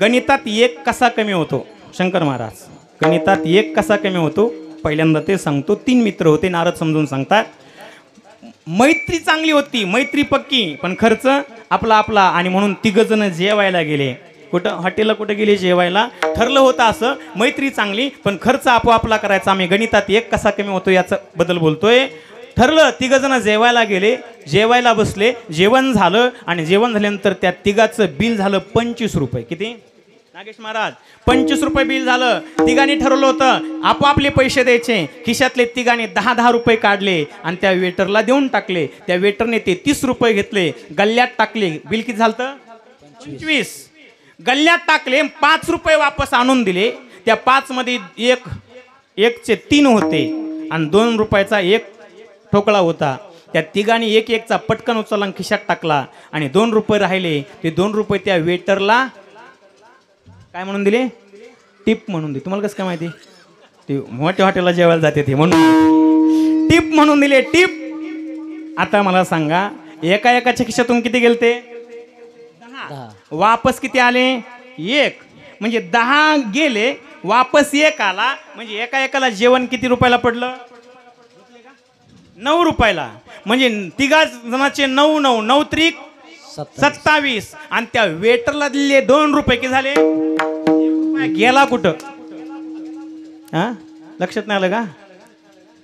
गणितात एक कसा कमी होतो? शंकर महाराज गणितात एक कसा कमी होतो पहिल्यांदा ते सांगतो. 3 मित्र होते, नारद समजून सांगतात. मैत्री चांगली होती, मैत्री पक्की, पण खर्च आपला आपला. आणि म्हणून 3 जण जेवायला गेले. कुठं? हॉटेलला. कुठं गेले? जेवायला. ठरलं होतं असं, मैत्री चांगली पण खर्च आपोआपला करायचा. आम्ही गणितात एक कसा कमी होतो याचं बद्दल बोलतोय. ठरलं, 3 जण जेवायला गेले, जेवायला बसले, जेवण झालं आणि जेवण झाल्यानंतर त्या 3घाचं बिल झालं 25 रुपये. किती नागेश महाराज? 25 रुपये बिल झालं. 3घांनी ठरवलं होतं आपोआपले पैसे द्यायचे. खिशातले 3घांनी 10-10 रुपये काढले आणि त्या वेटरला देऊन टाकले. त्या वेटरने ते 30 रुपये घेतले, गल्ल्यात टाकले. बिल किती झालं? 25. गल्ल्यात टाकले, 5 रुपये वापस आणून दिले. त्या 5 मध्ये एकचे 3 होते आणि 2 रुपयाचा एक ठोकळा होता. त्या 3घांनी एक-एकचा पटकन उचलला आणि खिशात टाकला आणि 2 रुपये राहिले. ते 2 रुपये त्या वेटरला काय म्हणून दिले? टिप म्हणून दिले. तुम्हाला कसं काय माहिती? ते मोठ्या हॉटेलला जेवायला जाते ते म्हणून टिप म्हणून दिले. टिप. आता मला सांगा, एकाच्या खिशातून किती गेलते? 10. वापस किती आले? 1. म्हणजे 10 गेले, वापस 1 आला. म्हणजे एकाला जेवण किती रुपयाला पडलं? 9 रुपयाला. म्हणजे 3 जणांचे 9 त्रिक 27. आणि त्या वेटरला दिले 2 रुपये. किती झाले? गेला कुठं? हा, लक्षात नाही आलं का?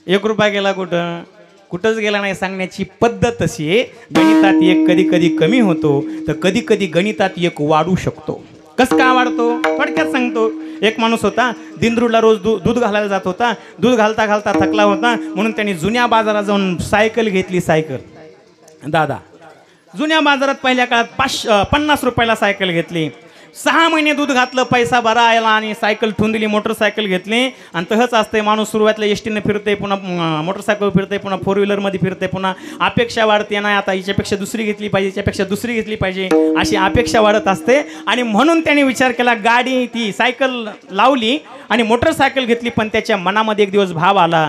1 रुपया गेला कुठं? कुठंच गेला नाही. सांगण्याची पद्धत अशी आहे. गणितात एक कधी कधी कमी होतो, तर कधी कधी गणितात एक वाढू शकतो. कसं का वाढतो? थोडक्यात सांगतो. एक माणूस होता, दिंद्रूला रोज दूध घालायला जात होता. दूध घालता घालता थकला होता, म्हणून त्यांनी जुन्या बाजारात जाऊन सायकल घेतली. सायकल दादा जुन्या बाजारात पहिल्या काळात 50 रुपयाला सायकल घेतली. 6 महिने दूध घातलं, पैसा भरा आला आणि सायकल ठेवून दिली. मोटरसायकल घेतली. आणि तसंच असते माणूस. सुरुवातीला एसटीने फिरते, पुन्हा मोटरसायकल फिरते, पुन्हा 4 व्हीलरमध्ये फिरते, पुन्हा अपेक्षा वाढते. नाही आता हिच्यापेक्षा दुसरी घेतली पाहिजे, हिच्यापेक्षा दुसरी घेतली पाहिजे, अशी अपेक्षा वाढत असते. आणि म्हणून त्याने विचार केला, गाडी ती सायकल लावली आणि मोटरसायकल घेतली. पण त्याच्या मनामध्ये एक दिवस भाव आला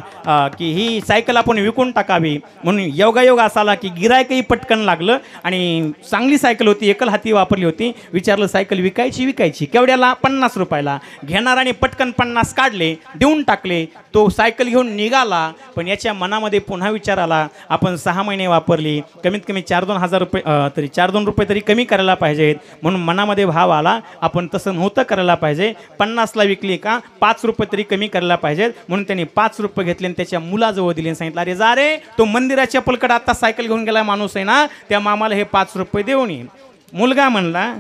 की ही सायकल आपण विकून टाकावी. म्हणून योगायोग असा आला की गिरायकही पटकन लागलं आणि चांगली सायकल होती, एकल हाती वापरली होती. विचारलं, सायकल विकायची केवढ्याला? 50 रुपयाला. घेणाराने पटकन 50 काढले, देऊन टाकले. तो सायकल घेऊन निघाला. पण याच्या मनामध्ये पुन्हा विचार आला, आपण 6 महिने वापरली, कमीत कमी 4-2 हजार रुपये तरी 4-2 रुपये तरी कमी करायला पाहिजेत. म्हणून मनामध्ये भाव आला, आपण तसं नव्हतं करायला पाहिजे. 50ला विकली का 5 रुपये तरी कमी करायला पाहिजेत. म्हणून त्यांनी 5 रुपये घेतले आणि त्याच्या मुलाजवळ दिले आणि सांगितलं, अरे जा रे, तो मंदिराच्या पलकडे आता सायकल घेऊन गेला माणूस आहे ना, त्या मामाला हे 5 रुपये देऊन ये. मुलगा म्हणला,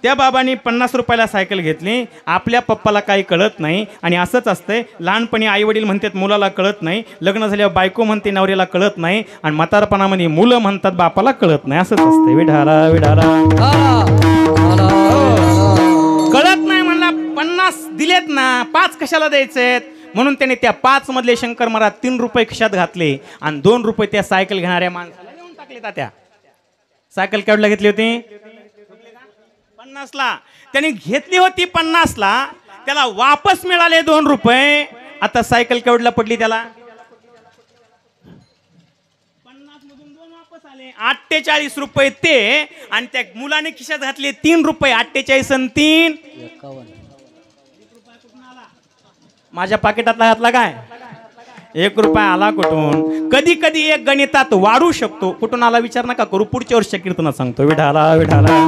त्या बाबांनी 50 रुपयाला सायकल घेतली. आपल्या पप्पाला काही कळत नाही. आणि असंच असतंय, लहानपणी आई वडील म्हणतात मुलाला कळत नाही, लग्न झाल्यावर बायको म्हणते नवऱ्याला कळत नाही, आणि म्हातारपणामध्ये मुलं म्हणतात बापाला कळत नाही. असंच असतंय. विढारा कळत नाही म्हणला, 50 दिलेत ना, 5 कशाला द्यायचेत? म्हणून त्याने त्या 5 मधले शंकर महाराज 3 रुपये खिशात घातले आणि 2 रुपये त्या सायकल घेणाऱ्या माणसाला देऊन टाकले. त्या सायकल केवढ्याला घेतली होती? 50ला. त्याने घेतली होती 50ला, त्याला वापस मिळाले 2 रुपये. आता सायकल केवढ्याला पडली त्याला? 50 मधून 2 वापस आले, 48 रुपये ते. आणि त्या मुलाने खिशात घातले 3 रुपये. 48 आणि 3 51. माझ्या पाकिटातला घातला काय? 1 रुपया आला कुठून? कधी कधी एक गणितात वाढू शकतो. कुठून आला विचार नका करू, पुढच्या वर्षी कीर्तनात सांगतो. विठाला विठाला.